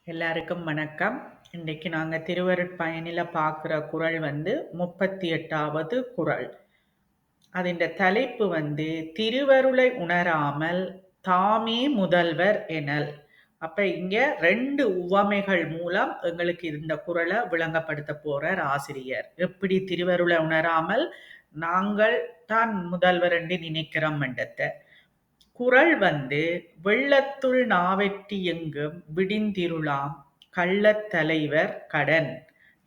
எல்லாருக்கும் வணக்கம். இன்னைக்கு நாங்க திருவருட்பயனில பார்க்குற குறள் 38வது குறள். அதின் தலைப்பு திருவருளை உணராமல் தாமே முதல்வர் எனல். அப்ப இங்க 2 உவமைகள் மூலம் எங்களுக்கு இந்த குறளை விளங்கப்படுத்த போறார் ஆசிரியர். எப்படி திருவருளை உணராமல் நாங்கள் தான் முதல்வர் என்று நினைக்கிறோம் என்றத. குறள் வெள்ளத்துள் நாவெற்றி எங்கும் விடிந்திருளாம் கள்ளத் தலைவர் கடன்.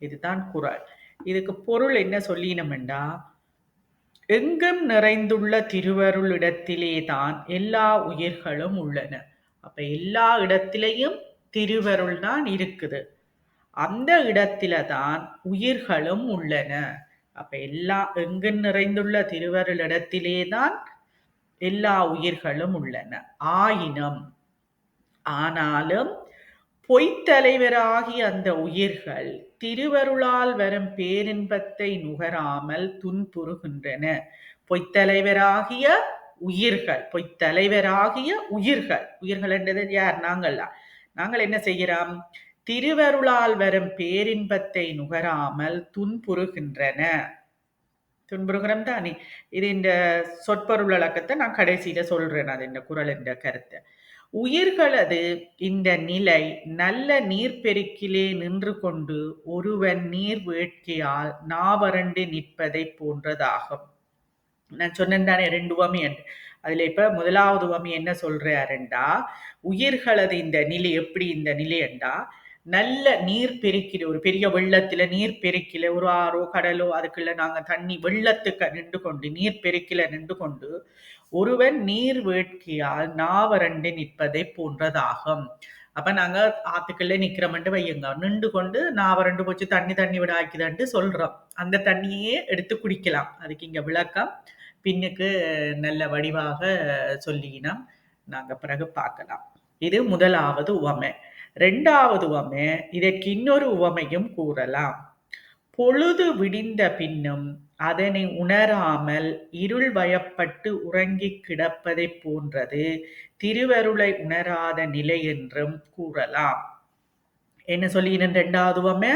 இதுதான் குறள். இதுக்கு பொருள் என்ன சொல்லினோம்டா, எங்கும் நிறைந்துள்ள திருவருளிடத்திலே தான் எல்லா உயிர்களும் உள்ளன. அப்ப எல்லா இடத்திலேயும் திருவருள் தான் இருக்குது. அந்த இடத்தில தான் உயிர்களும் உள்ளன. அப்ப எங்கும் நிறைந்துள்ள திருவருளிடத்திலே தான் எல்லா உயிர்களும் உள்ளன. ஆனாலும் பொய்த்தலைவராகிய அந்த உயிர்கள் திருவருளால் வரும் பேரின்பத்தை நுகராமல் துன்புறுகின்றன. பொய்த்தலைவராகிய உயிர்கள் என்றது யார்? நாங்கள் என்ன செய்கிறோம்? திருவருளால் வரும் பேரின்பத்தை நுகராமல் துன்புறுகிறோம் தானே. இது இந்த சொற்பொருள் விளக்கத்தை நான் கடைசியில சொல்றேன். அது இந்த குறள் என்ற கருத்தை. உயிர்களது இந்த நிலை நல்ல நீர்பெருக்கிலே நின்று கொண்டு ஒருவன் நீர் வேட்கையால் நாவறண்டு நிற்பதை போன்றதாகும். நான் சொன்னேன் தானே 2 உவமை. அதுல இப்ப முதலாவது உவமை என்ன சொல்றாருண்டா, உயிர்களது இந்த நிலை எப்படி இந்த நிலை என்றா, நல்ல நீர் பெருக்கில, ஒரு பெரிய வெள்ளத்துல நீர் பெருக்கில, ஒரு ஆறோ கடலோ அதுக்குள்ள நாங்க தண்ணி வெள்ளத்துக்கு நின்று கொண்டு நீர் பெருக்கில நின்று கொண்டு ஒருவன் நீர் வேட்கையால் நாவறண்டு நிற்பதை போன்றதாகும். அப்ப நாங்க ஆத்துக்குள்ள நிக்கிறோம்ட்டு வையுங்க, நின்று கொண்டு நாவறண்டு போச்சு, தண்ணி விட ஆக்கிதான்ட்டு சொல்றோம். அந்த தண்ணியே எடுத்து குடிக்கலாம். அதுக்கு இங்க விளக்கம் பின்னுக்கு நல்ல வடிவாக சொல்லினோம். நாங்க பிறகு பார்க்கலாம். இது முதலாவது உவமை. 2வது உவமை, இதற்கு இன்னொரு உவமையும் கூறலாம். பொழுது விடிந்த பின்னும் அதனை உணராமல் இருள் வயப்பட்டு உறங்கிக் கிடப்பதை போன்றது திருவருளை உணராத நிலை என்றும் கூறலாம். என்ன சொல்லினேன்? 2வது உவமை,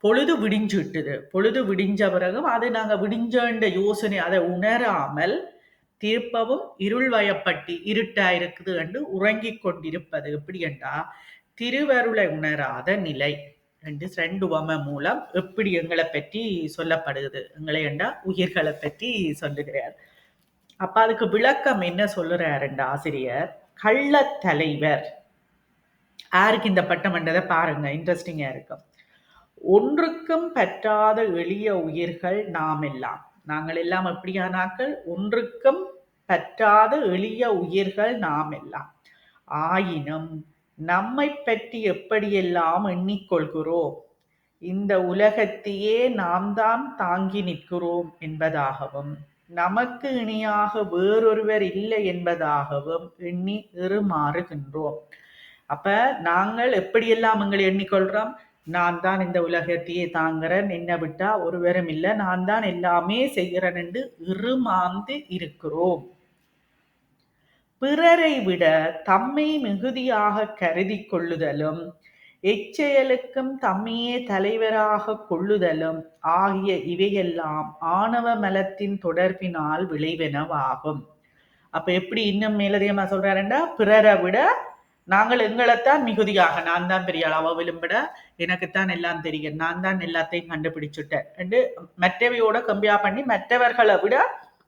பொழுது விடிஞ்சுட்டுது. பொழுது விடிஞ்ச பிறகும் அது நாங்க விடிஞ்ச யோசனை அதை உணராமல் திருப்பவும் இருள் வயப்பட்டு இருட்டா இருக்குது என்று உறங்கிக் கொண்டிருப்பது எப்படி என்றா திருவருளை உணராத நிலை என்று 2 உவமை மூலம் எப்படி எங்களை பற்றி சொல்லப்படுகிறது. எங்களை என்றா உயிர்களை பற்றி சொல்லுகிறார். அப்ப அதுக்கு விளக்கம் என்ன சொல்லுறார் என்ற ஆசிரியர், கள்ளத் தலைவர். யாருக்கு இந்த பட்டம் என்றதை பாருங்க, இன்ட்ரெஸ்டிங்கா இருக்கும். ஒன்றுக்கும் பற்றாத எளிய உயிர்கள் நாம் எல்லாம். நாங்கள் எல்லாம் எப்படியானாக்கள்? ஒன்றுக்கும் பற்றாத எளிய உயிர்கள் நாம் எல்லாம். ஆயினும் நம்மை பற்றி எப்படியெல்லாம் எண்ணிக்கொள்கிறோம், இந்த உலகத்தையே நாம் தான் தாங்கி நிற்கிறோம் என்பதாகவும் நமக்கு இணையாக வேறொருவர் இல்லை என்பதாகவும் எண்ணி மாறுகின்றோம். அப்ப நாங்கள் எப்படியெல்லாம் எங்களை எண்ணிக்கொள்றோம்? நான் தான் இந்த உலகத்தையே தாங்குறேன், என்னை விட்டா ஒருவரும் இல்லை, நான் தான் எல்லாமே செய்கிறேன் என்று இருமாந்து இருக்கிறோம். பிறரை விட தம்மை மிகுதியாக கருதி கொள்ளுதலும் எச்செயலுக்கும் தம்மையே தலைவராக கொள்ளுதலும் ஆகிய இவையெல்லாம் ஆணவ மலத்தின் தொடர்பினால் விளைவெனவாகும். அப்ப எப்படி இன்னும் மேலதிகமா சொல்றாருண்டா, பிறரை விட நாங்கள் எங்களைத்தான் மிகுதியாக, நான் தான் பெரிய அளவு விரும்பிட, எனக்குத்தான் எல்லாம் தெரியும், நான் தான் எல்லாத்தையும் கண்டுபிடிச்சுட்டேன் என்று மற்றவையோட கம்பியா பண்ணி மற்றவர்களை விட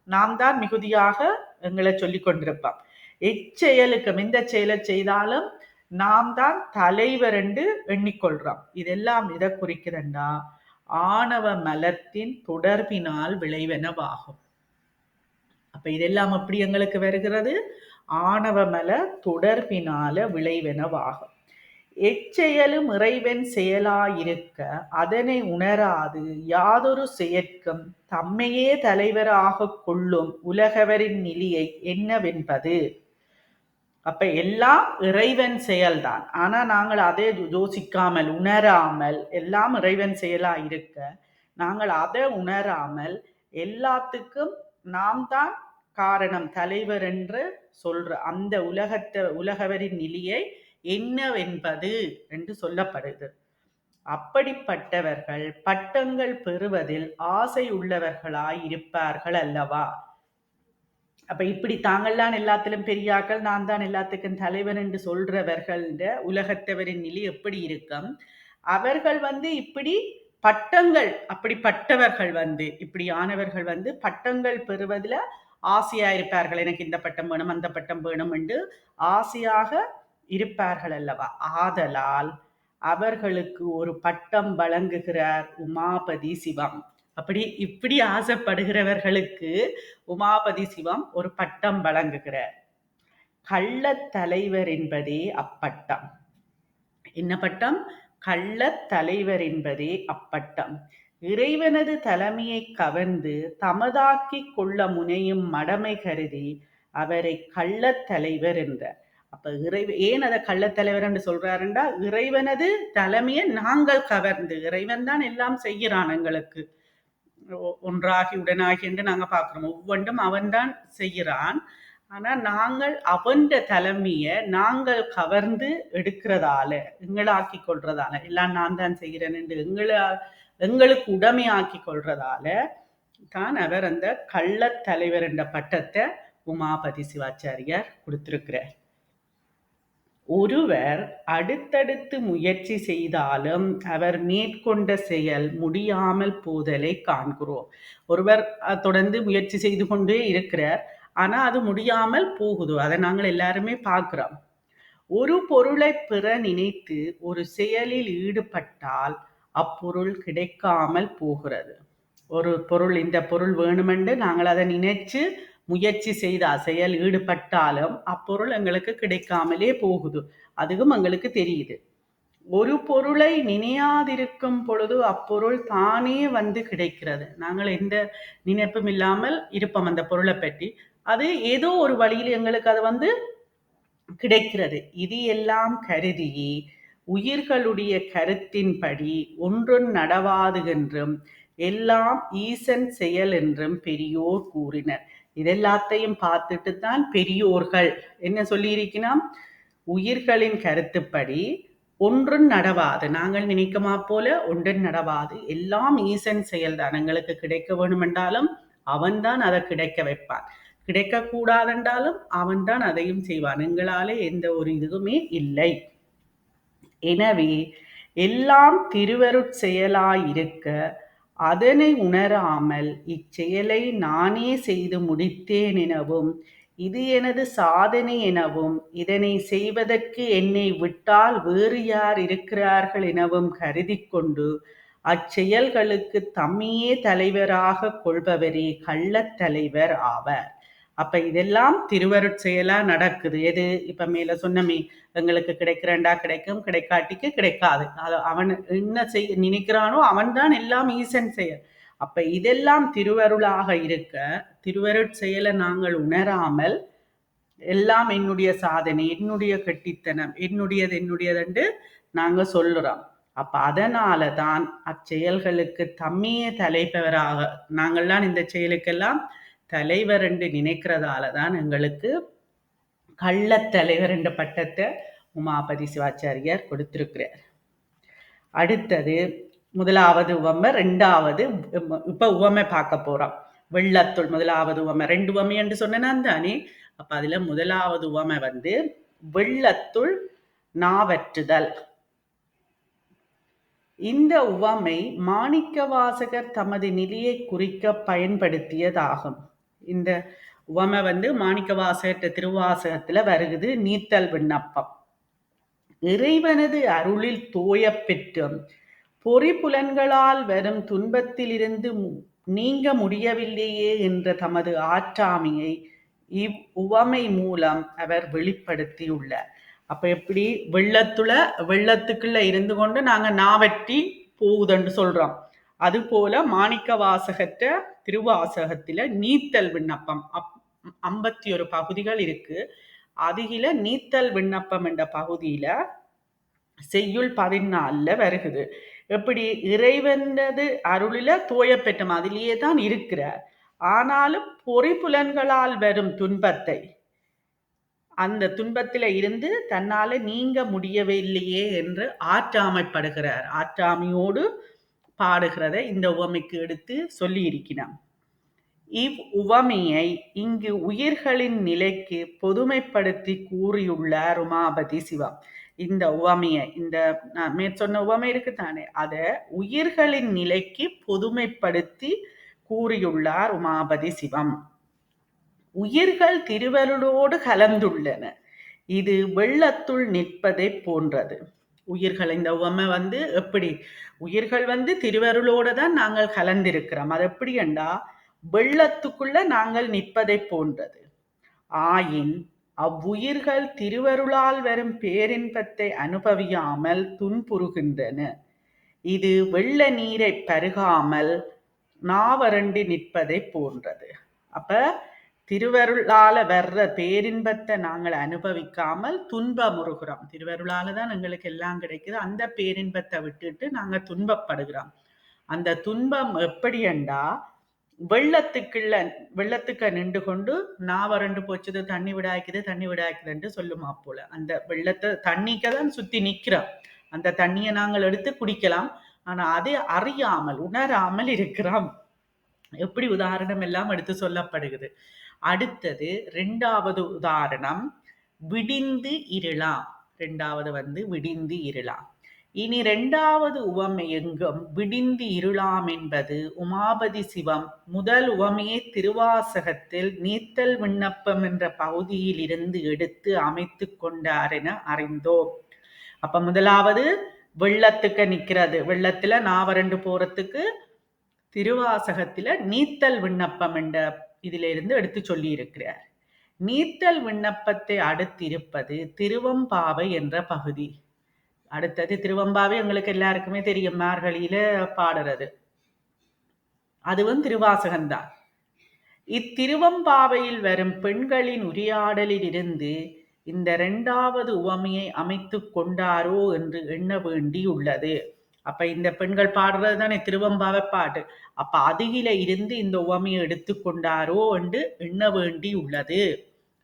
நாம் தான் மிகுதியாக எங்களை சொல்லிக் கொண்டிருப்போம். எச்செயலுக்கும், எந்த செயலை செய்தாலும் நாம் தான் தலைவர் என்று எண்ணிக்கொள்றோம். இதெல்லாம் இதை குறிக்கிறண்டா ஆணவ மலத்தின் தொடர்பினால் விளைவெனவாகும். அப்ப இதெல்லாம் எப்படி எங்களுக்கு வருகிறது? ஆணவ மல தொடர்பினால விளைவெனவாகும். எச்செயலும் இறைவன் செயலாயிருக்க அதனை உணராது யாதொரு செயற்கும் தம்மையே தலைவராக கொள்ளும் உலகவரின் நிலையை என்னவென்பது. அப்ப எல்லாம் இறைவன் செயல்தான். ஆனா நாங்கள் அதை யோசிக்காமல் உணராமல், எல்லாம் இறைவன் செயலா இருக்க நாங்கள் அதை உணராமல் எல்லாத்துக்கும் நாம் தான் காரணம், தலைவர் என்று சொல்ற அந்த உலகவரின் நிலையை என்னவென்பது என்று சொல்லப்படுது. அப்படிப்பட்டவர்கள் பட்டங்கள் பெறுவதில் ஆசை உள்ளவர்களாய் இருப்பார்கள் அல்லவா? அப்ப இப்படி தாங்கள்தான் எல்லாத்திலும் பெரியாக்கள், நான் தான் எல்லாத்துக்கும் தலைவன் என்று சொல்றவர்கள் உலகத்தவரின் நிலை எப்படி இருக்கும்? அவர்கள் இப்படி பட்டங்கள், அப்படிப்பட்டவர்கள் இப்படியானவர்கள் பட்டங்கள் பெறுவதில் ஆசையா இருப்பார்கள். எனக்கு இந்த பட்டம் வேணும், அந்த பட்டம் வேணும் என்று ஆசையாக இருப்பார்கள் அல்லவா? ஆதலால் அவர்களுக்கு ஒரு பட்டம் வழங்குகிறார் உமாபதி சிவம். இப்படி ஆசைப்படுகிறவர்களுக்கு உமாபதி சிவம் ஒரு பட்டம் வழங்குகிறார். கள்ளத் தலைவர் என்பதே அப்பட்டம். என்ன பட்டம்? கள்ளத் தலைவர் என்பதே அப்பட்டம். இறைவனது தலைமையை கவர்ந்து தமதாக்கிக் கொள்ள முனையும் மடமை கருதி அவரை கள்ளத் தலைவர் என்றார். அப்ப ஏன் அதை கள்ளத்தலைவர் என்று சொல்றாருண்டா, இறைவனது தலைமையை நாங்கள் கவர்ந்து, இறைவன் தான் எல்லாம் செய்கிறான், எங்களுக்கு ஒன்றாகி உடனாகி என்று நாங்க பார்க்கிறோம். ஒவ்வொன்றும் அவன்தான் செய்கிறான். ஆனா நாங்கள் அவன் தலைமையை நாங்கள் கவர்ந்து எடுக்கிறதால, எங்களாக்கி கொள்றதால, எல்லாம் நான் தான் செய்கிறேன் என்று எங்களுக்கு உடைமையாக்கி கொள்றதால தான் அவர் அந்த கள்ளத் தலைவர் என்ற பட்டத்தை உமாபதி சிவாச்சாரியார் கொடுத்திருக்கிறார். ஒருவர் அடுத்தடுத்து முயற்சி செய்தாலும் அவர் மேற்கொண்ட செயல் முடியாமல் போதலை காண்கிறோம். ஒருவர் தொடர்ந்து முயற்சி செய்து கொண்டே இருக்கிறார், ஆனா அது முடியாமல் போகுது. அதை நாங்கள் எல்லாருமே பார்க்கிறோம். ஒரு பொருளை பெற நினைத்து ஒரு செயலில் ஈடுபட்டால் அப்பொருள் கிடைக்காமல் போகிறது. ஒரு பொருள், இந்த பொருள் வேணுமென்று நாங்கள் அதை நினைச்சு முயற்சி செய்த செயல் ஈடுபட்டாலும் அப்பொருள் எங்களுக்கு கிடைக்காமலே போகுது. அதுவும் எங்களுக்கு தெரியுது. ஒரு பொருளை நினையாதிருக்கும் பொழுது அப்பொருள் தானே கிடைக்கிறது. நாங்கள் எந்த நினைப்பும் இல்லாமல் இருப்போம் அந்த பொருளை பற்றி. அது ஏதோ ஒரு வழியில் எங்களுக்கு அது கிடைக்கிறது. இது எல்லாம் கருதி உயிர்களுடைய கருத்தின்படி ஒன்றும் நடவாது என்றும் எல்லாம் ஈசன் செயல் என்றும் பெரியோர் கூறினர். இதெல்லாத்தையும் பார்த்துட்டு தான் பெரியோர்கள் என்ன சொல்லியிருக்கிறோம்? உயிர்களின் கருத்துப்படி ஒன்றும் நடவாது, நாங்கள் நினைக்கமா போல ஒன்றும் நடவாது, எல்லாம் ஈசன் செயல்தான். எங்களுக்கு கிடைக்க வேணுமென்றாலும் அவன்தான் அதை கிடைக்க வைப்பான், கிடைக்க கூடாதென்றாலும் அவன்தான் அதையும் செய்வான். எங்களாலே எந்த ஒரு இதுவுமே இல்லை. எனவே எல்லாம் திருவருட் செயலாயிருக்க அதனை உணராமல் இச்செயலை நானே செய்து முடித்தேன் எனவும் இது எனது சாதனை எனவும் இதனை செய்வதற்கு என்னை விட்டால் வேறு யார் இருக்கிறார்கள் எனவும் கருதி கொண்டு அச்செயல்களுக்கு தம்மையே தலைவராக கொள்பவரே கள்ளத் தலைவர் ஆவர். அப்ப இதெல்லாம் திருவருட் செயலா நடக்குது. எது? இப்ப மேல சொன்னமே, எங்களுக்கு கிடைக்கிறண்டா கிடைக்கும், கிடைக்காட்டிக்கு கிடைக்காது. அவன் என்ன நினைக்கிறானோ அவன் தான் எல்லாம் ஈசன் செயல். அப்ப இதெல்லாம் திருவருளாக இருக்க திருவருட் செயலை நாங்கள் உணராமல் எல்லாம் என்னுடைய சாதனை, என்னுடைய கெட்டித்தனம், என்னுடையது நாங்க சொல்லுறோம். அப்ப அதனால தான் அச்செயல்களுக்கு தம்மையே தலைப்பவராக, நாங்கள்லாம் இந்த செயலுக்கெல்லாம் தலைவர் என்று நினைக்கிறதால தான் எங்களுக்கு கள்ளத்தலைவர் என்ற பட்டத்தை உமாபதி சிவாச்சாரியார் கொடுத்திருக்கிறார். அடுத்தது முதலாவது உவமை, ரெண்டாவது இப்ப உவமை பார்க்க போறோம். வெள்ளத்துள் முதலாவது உவமை, 2 உவமை என்று சொன்னான் தானே. அப்ப அதுல முதலாவது உவமை வெள்ளத்துள் நாவற்றுதல். இந்த உவமை மாணிக்க வாசகர் தமது நிலையை குறிக்க பயன்படுத்தியதாகும். இந்த உவமை மாணிக்க வாசகர் திருவாசகத்துல வருகுது. நீத்தல் விண்ணப்பம். இறைவனது அருளில் தோய பெற்றும் பொறிப்புலன்களால் வரும் துன்பத்திலிருந்து நீங்க முடியவில்லையே என்ற தமது ஆற்றாமையை இவ்வுவமை மூலம் அவர் வெளிப்படுத்தியுள்ளார். அப்ப எப்படி வெள்ளத்துக்குள்ள இருந்து கொண்டு நாங்க நாவற்றி போகுதுன்னு சொல்றோம். அது போல மாணிக்க வாசகற்ற திருவாசகத்துல நீத்தல் விண்ணப்பம் 51 பகுதிகள் இருக்கு. அதுல நீத்தல் விண்ணப்பம் என்ற பகுதியில செய்யுள் 14 வருகுது. எப்படி? இறைவனது அருளில தோய பெற்றம் அதிலேயே தான் இருக்கிறார். ஆனாலும் பொறிப்புலன்களால் வரும் துன்பத்தை அந்த துன்பத்தில இருந்து தன்னால நீங்க முடியவில்லையே என்று ஆற்றாமைப்படுகிறார். ஆற்றாமையோடு பாடுகிறதை இந்த உவமைக்கு எடுத்து சொல்லியிருக்கிறான். இவ்வுவமையை இங்கு உயிர்களின் நிலைக்கு பொதுமைப்படுத்தி கூறியுள்ளார் உமாபதி சிவம். இந்த உவமையை, இந்த நான் மேற்சொன்ன உவமை இருக்குதானே, அத உயிர்களின் நிலைக்கு பொதுமைப்படுத்தி கூறியுள்ளார் உமாபதி சிவம். உயிர்கள் திருவருளோடு கலந்துள்ளன. இது வெள்ளத்துள் நிற்பதை போன்றது. உயிர்கள், இந்த உவமை எப்படி, உயிர்கள் திருவருளோட தான் நாங்கள் கலந்திருக்கிறோம். அது எப்படி என்றா, வெள்ளத்துக்குள்ள நாங்கள் நிற்பதை போன்றது. ஆயின் அவ்வுயிர்கள் திருவருளால் வரும் பேரின்பத்தை அனுபவியாமல் துன்புறுகின்றன. இது வெள்ள நீரை பருகாமல் நாவரண்டு நிற்பதை போன்றது. அப்ப திருவருளால வர்ற பேரின்பத்தை நாங்கள் அனுபவிக்காமல் துன்பமுறுகிறோம். திருவருளால தான் எங்களுக்கு எல்லாம் கிடைக்குது. அந்த பேரின்பத்தை விட்டுட்டு நாங்க துன்பப்படுகிறோம். அந்த துன்பம் எப்படி என்றா, வெள்ளத்துக்கு நின்று கொண்டு நான் வறண்டு போச்சுது, தண்ணி விடாய்க்குதுன்னு சொல்லுமா போல. அந்த வெள்ளத்தை தண்ணிக்கு தான் சுத்தி நிக்கிறோம். அந்த தண்ணியை நாங்கள் எடுத்து குடிக்கலாம். ஆனா அதை அறியாமல் உணராமல் இருக்கிறோம். எப்படி உதாரணம் எல்லாம் எடுத்து சொல்லப்படுகிறது. அடுத்தது 2வது உதாரணம், விடிந்து இருளாம். 2வது விடிந்து இருளாம். இனி 2வது உவமை எங்கும் விடிந்து இருளாம் என்பது உமாபதி சிவம் முதல் உவமையை திருவாசகத்தில் நீத்தல் விண்ணப்பம் என்ற பகுதியில் இருந்து எடுத்து அமைத்து கொண்டார் என அறிந்தோம். அப்ப முதலாவது வெள்ளத்துக்கு நிக்கிறது, வெள்ளத்துல நாவரண்டு போறதுக்கு திருவாசகத்துல நீத்தல் விண்ணப்பம் என்ற இதுல இருந்து எடுத்து சொல்லி இருக்கிறார். நீத்தல் விண்ணப்பத்தை அடுத்திருப்பது திருவம்பாவை என்ற பகுதி. அடுத்தது திருவம்பாவை உங்களுக்கு எல்லாருக்குமே தெரியும், மார்கழியில பாடுறது. அதுவும் திருவாசகம்தான். இத்திருவம்பாவையில் வரும் பெண்களின் உரையாடலில் இருந்து இந்த 2வது உவமையை அமைத்து கொண்டாரோ என்று எண்ண வேண்டி உள்ளது. அப்ப இந்த பெண்கள் பாடுறது தானே திருவம்பாவை பாட்டு. அப்ப அதிகில இருந்து இந்த உவமையை எடுத்துக்கொண்டாரோ என்று எண்ண வேண்டி உள்ளது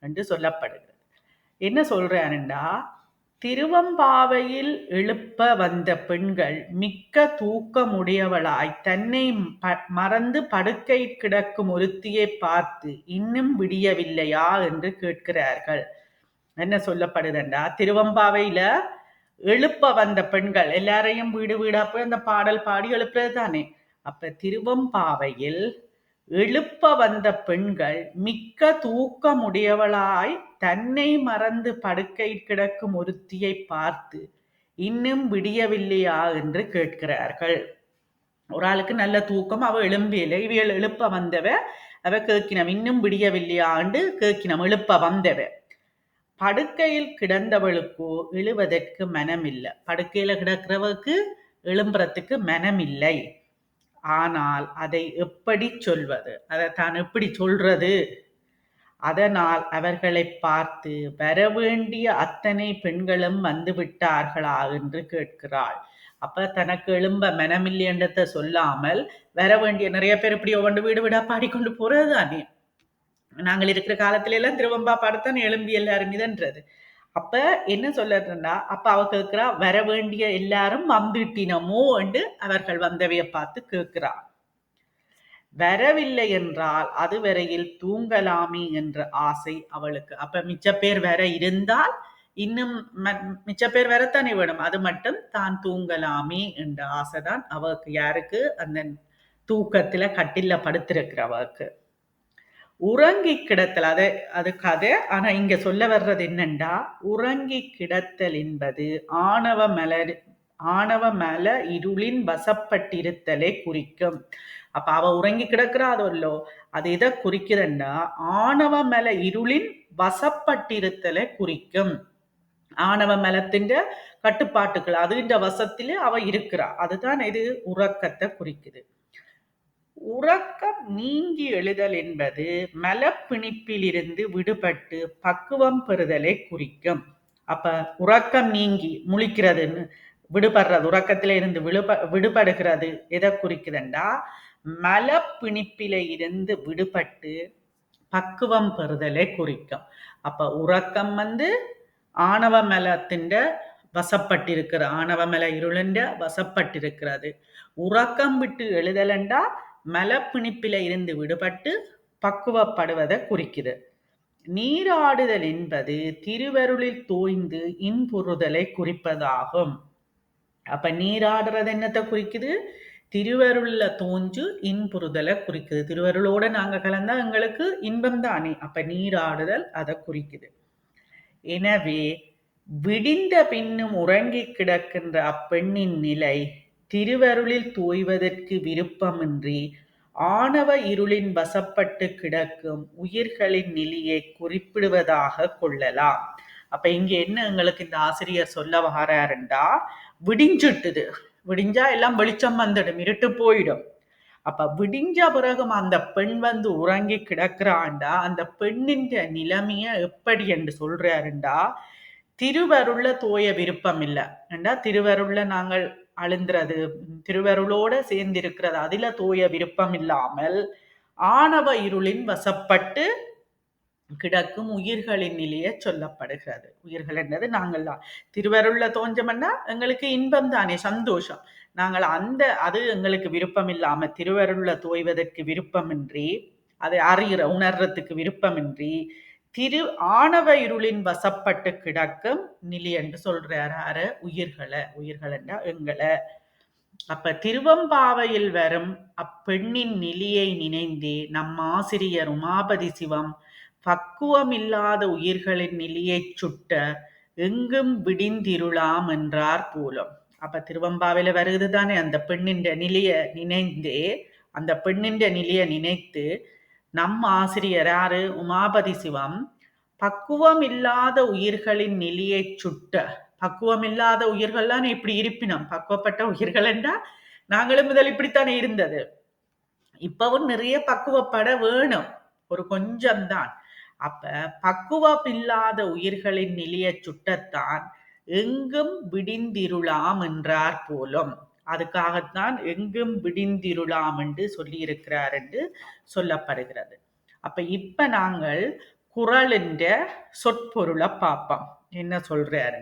என்று சொல்லப்படுகிறது. என்ன சொல்றாருண்டா, திருவம்பாவையில் எழுப்ப வந்த பெண்கள் மிக்க தூக்கமுடையவளாய் தன்னை மறந்து படுக்கை கிடக்கும் ஒருத்தியை பார்த்து இன்னும் விடியவில்லையா என்று கேட்கிறார்கள். என்ன சொல்லப்படுதுண்டா, திருவம்பாவையில எழுப்ப வந்த பெண்கள் எல்லாரையும் வீடு வீடா போய் அந்த பாடல் பாடி எழுப்புறது தானே. அப்ப திருவம்பாவையில் எழுப்ப வந்த பெண்கள் மிக்க தூக்கமுடையவளாய் தன்னை மறந்து படுக்கை கிடக்கும் ஒருத்தியை பார்த்து இன்னும் விடியவில்லையா என்று கேட்கிறார்கள். ஒரு ஆளுக்கு நல்ல தூக்கம், அவ எழும்பியலை, இவைகள் எழுப்ப வந்தவ அவ கேட்கினம் இன்னும் விடியவில்லையாண்டு கேட்கினம். எழுப்ப வந்தவ படுக்கையில் கிடந்தவளுக்கோ எழுவதற்கு மனமில்லை. படுக்கையில கிடக்கிறவருக்கு எழும்புறதுக்கு மனமில்லை. ஆனால் அதை எப்படி சொல்வது, அதை தான் எப்படி சொல்றது? அதனால் அவர்களை பார்த்து வரவேண்டிய அத்தனை பெண்களும் வந்து விட்டார்களா என்று கேட்கிறாள். அப்ப தனக்கு எழும்ப மனமில்லைன்றத சொல்லாமல் வர வேண்டிய நிறைய பேர் இப்படி ஒவ்வொன்று வீடு வீடா பாடிக்கொண்டு போறது தானே. நாங்கள் இருக்கிற காலத்துல எல்லாம் திருவம்பா பாடத்தான் எழும்பி எல்லாரும் இதன்றது. அப்ப என்ன சொல்றதுன்னா, அப்ப அவ கேட்கிறா வர வேண்டிய எல்லாரும் வந்துட்டினமோ என்று அவர்கள் வந்தவைய பார்த்து கேட்கிறா. வரவில்லை என்றால் அதுவரையில் தூங்கலாமே என்ற ஆசை அவளுக்கு. அப்ப மிச்ச பேர் வர இருந்தால் இன்னும் மிச்ச பேர் வரத்தானே வேணும், அது மட்டும் தான் தூங்கலாமே என்ற ஆசைதான் அவளுக்கு. யாருக்கு? அந்த தூக்கத்துல கட்டில படுத்திருக்கிறவளுக்கு. உறங்கி கிடத்தல், அது கதை. ஆனா இங்க சொல்ல வர்றது என்னண்டா, உறங்கி கிடத்தல் என்பது ஆணவ மல இருளின் வசப்பட்டிருத்தலை குறிக்கும். அப்ப அவ உறங்கி கிடக்கிறா, அதோ அது எதை குறிக்குதுன்னா, ஆணவ மல இருளின் வசப்பட்டிருத்தலை குறிக்கும். ஆணவ மலத்தின் கட்டுப்பாட்டுகள் அதுன்ற வசத்திலே அவ இருக்கிறா, அதுதான் இது உறக்கத்தை குறிக்குது. உறக்கம் நீங்கி எழுதல் என்பது மலப்பிணிப்பிலிருந்து விடுபட்டு பக்குவம் பெறுதலை குறிக்கும். அப்ப உறக்கம் நீங்கி முழிக்கிறதுன்னு விடுபடுறது, உறக்கத்தில இருந்து விடுபடுகிறது எதை குறிக்குதுண்டா, மலப்பிணிப்பில இருந்து விடுபட்டு பக்குவம் பெறுதலை குறிக்கும். அப்ப உறக்கம் வந்து ஆணவ மலத்தின் வசப்பட்டிருக்கிற ஆணவ மல இருளின்ற வசப்பட்டிருக்கிறது. உறக்கம் விட்டு எழுதலண்டா மலப்பிணிப்பில இருந்து விடுபட்டு பக்குவப்படுவதை குறிக்குது. நீராடுதல் என்பது திருவருளில் தோய்ந்து இன்புறுதலை குறிப்பதாகும். அப்ப நீராடுறது என்னத்தை குறிக்குது? திருவருள்ல தோஞ்சு இன்புறுதலை குறிக்குது. திருவருளோட நாங்க கலந்தா எங்களுக்கு இன்பம் தானே. அப்ப நீராடுதல் அதை குறிக்குது. எனவே விடிந்த பின்னும் உறங்கி கிடக்கின்ற அப்பெண்ணின் நிலை திருவருளில் தோய்வதற்கு விருப்பமின்றி ஆணவ இருளின் வசப்பட்டு கிடக்கும் உயிர்களின் நிலையை குறிப்பிடுவதாக கொள்ளலாம். அப்ப இங்க என்ன எங்களுக்கு இந்த ஆசிரியர் சொல்ல வராருண்டா, விடிஞ்சுட்டுது, விடிஞ்சா எல்லாம் வெளிச்சம் வந்துடும், இருட்டு போயிடும். அப்ப விடிஞ்ச பிறகும் அந்த பெண் வந்து உறங்கி கிடக்குறாண்டா அந்த பெண்ணின் நிலைமைய எப்படி என்று சொல்றாருண்டா, திருவருள்ல தோய விருப்பம் இல்லை ஏண்டா திருவருள்ல நாங்கள் அழுந்துறது, திருவருளோட சேர்ந்திருக்கிறது, அதுல தோய விருப்பம் இல்லாமல் ஆணவ இருளின் வசப்பட்டு கிடக்கும் உயிர்களின் நிலைய சொல்லப்படுகிறது. உயிர்கள் என்றது நாங்கள் தான். திருவருள்ல தோஞ்சம்னா எங்களுக்கு இன்பம் தானே, சந்தோஷம். நாங்கள் அது எங்களுக்கு விருப்பம் இல்லாம திருவருள்ல தோய்வதற்கு விருப்பமின்றி, அதை அறிகிற உணர்றதுக்கு விருப்பமின்றி திரு ஆணவ இருளின் வசப்பட்டு கிடக்கும் நிலை என்று சொல்றாரு. உயிர்கள் என்ற எங்களை. அப்ப திருவம்பாவையில் வரும் அப்பெண்ணின் நிலையை நினைந்தே நம் ஆசிரியர் உமாபதி சிவம் பக்குவம் இல்லாத உயிர்களின் நிலையைச் சுட்ட எங்கும் விடிந்திருளாம் என்றார் போலும். அப்ப திருவம்பாவில வருது தானே, அந்த பெண்ணின் நிலைய நினைந்தே, அந்த பெண்ணின் நிலைய நினைத்து நம் ஆசிரியர் யாரு? உமாபதி சிவம் பக்குவம் இல்லாத உயிர்களின் நிலையை சுட்ட. பக்குவம் இல்லாத உயிர்கள்லாம் இப்படி இருப்பினோம். பக்குவப்பட்ட உயிர்கள் என்றா நாங்களும் முதல் இப்படித்தானே இருந்தது. இப்பவும் நிறைய பக்குவப்பட வேணும், ஒரு கொஞ்சம்தான். அப்ப பக்குவம் இல்லாத உயிர்களின் நிலைய சுட்டத்தான் எங்கும் விடிந்திருளாம் என்றார் போலும். அதுக்காகத்தான் எங்கும் விடிந்திருளாம் என்று சொல்லி இருக்கிறார் என்று சொல்லப்படுகிறது. அப்ப இப்ப நாங்கள் குறளின்ற சொற்பொருளை பார்ப்போம், என்ன சொல்றாரு.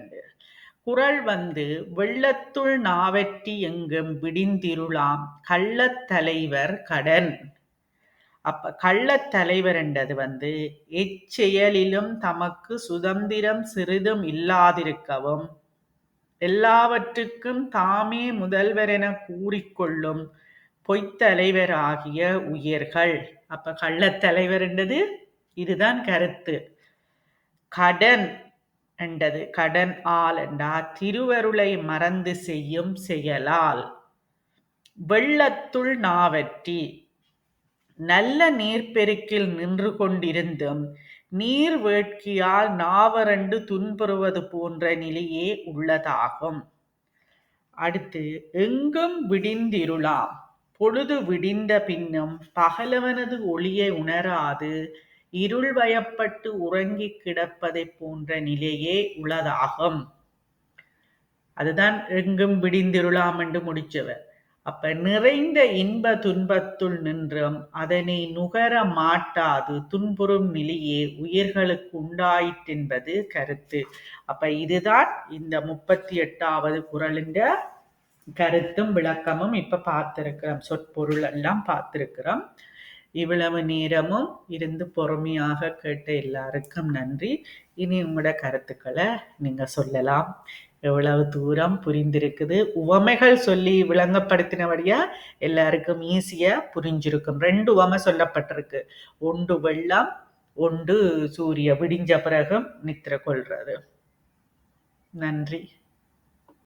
குறள் வந்து வெள்ளத்துள் நாவற்றி எங்கும் விடிந்திருளாம் கள்ளத்தலைவர் கடன். அப்ப கள்ளத்தலைவர் என்றது வந்து எச்செயலிலும் தமக்கு சுதந்திரம் சிறிதும் இல்லாதிருக்கவும் எல்லாவற்றுக்கும் தாமே முதல்வர் என கூறிக்கொள்ளும் பொய்த்தலைவர் ஆகிய உயிர்கள். அப்ப கள்ளத்தலைவர் என்றது இதுதான் கருத்து. கடன் என்றது கடன் ஆள் என்றா திருவருளை மறந்து செய்யும் செயலால். வெள்ளத்துள் நாவற்றி நல்ல நீர்ப்பெருக்கில் நின்று கொண்டிருந்தும் நீர் வேட்கையால் நாவரண்டு துன்புறுவது போன்ற நிலையே உள்ளதாகும். அடுத்து எங்கும் விடிந்திருளாம் பொழுது விடிந்த பின்னும் பகலவனது ஒளியை உணராது இருள் வயப்பட்டு உறங்கி கிடப்பதை போன்ற நிலையே உள்ளதாகும். அதுதான் எங்கும் விடிந்திருளாம் என்று முடிச்சவர். அப்ப நிறைந்த இன்ப துன்பத்துள் நின்றும் அதனை நுகர மாட்டாது துன்புறும் நிலையே உயிர்களுக்கு உண்டாயிற்றென்பது கருத்து. அப்ப இதுதான் இந்த 38வது குறளின் கருத்தும் விளக்கமும் இப்ப பார்த்திருக்கிறோம், சொற்பொருள் எல்லாம் பார்த்திருக்கிறோம். இவ்வளவு நேரமும் இருந்து பொறுமையாக கேட்ட எல்லாருக்கும் நன்றி. இனி உங்களோட கருத்துக்களை நீங்க சொல்லலாம். எவ்வளவு தூரம் புரிந்திருக்குது, உவமைகள் சொல்லி விளங்கப்படுத்தினபடியா எல்லாருக்கும் ஈஸியா புரிஞ்சிருக்கும். 2 உவமை சொல்லப்பட்டிருக்கு, ஒன்று வெள்ளம், ஒன்று சூரிய விடிஞ்ச பிறகும் நித்திர கொள்றது. நன்றி.